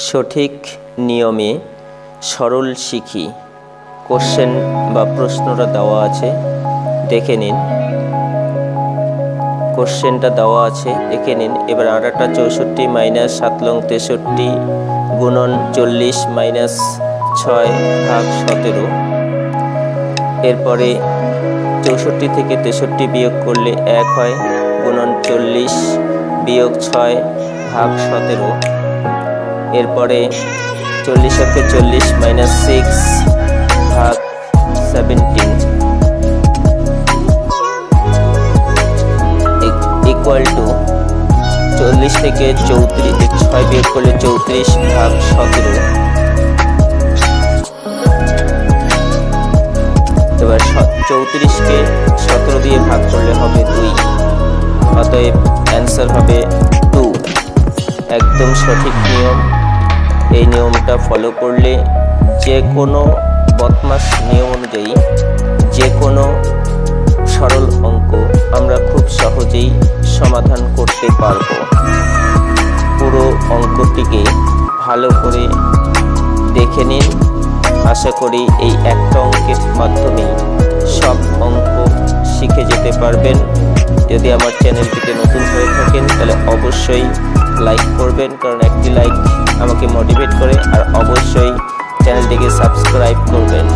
সঠিক নিয়মে সরল শিখি কোশ্চেন বা প্রশ্নটা দেওয়া আছে, দেখে নিন। কোশ্চেনটা দেওয়া আছে, দেখে নিন। এবার 8 64 মাইনাস 7 লং 63 গুণন 40 মাইনাস 6 ভাগ 17। এরপরে 64 থেকে 63 বিয়োগ করলে 1 হয়, গুণন 40 বিয়োগ 6 ভাগ 17। এরপরে 40 থেকে 40 মাইনাস 6 ভাগ 17 ইকুয়াল টু 40 থেকে 34 6 বিয়োগ করলে 34 ভাগ 17। এবার 34কে 17 দিয়ে ভাগ করলে হবে 2, অতএব অ্যান্সার হবে 2। একদম সঠিক নিয়ম। এই নিয়মটা ফলো করলে যে কোনো বদমাশ নিয়ম অনুযায়ী যে কোনো সরল অঙ্ক আমরা খুব সহজেই সমাধান করতে পারব। পুরো অঙ্কটিকে ভালো করে দেখে নিন। আশা করি এই একটা অঙ্কের মাধ্যমেই সব অঙ্ক শিখে যেতে পারবেন। যদি আমার চ্যানেলটিতে নতুন হয়ে থাকেন তাহলে অবশ্যই লাইক করবেন, কারণ একটি লাইক আমাকে মোটিভেট করে। আর অবশ্যই চ্যানেলটিকে সাবস্ক্রাইব করবেন।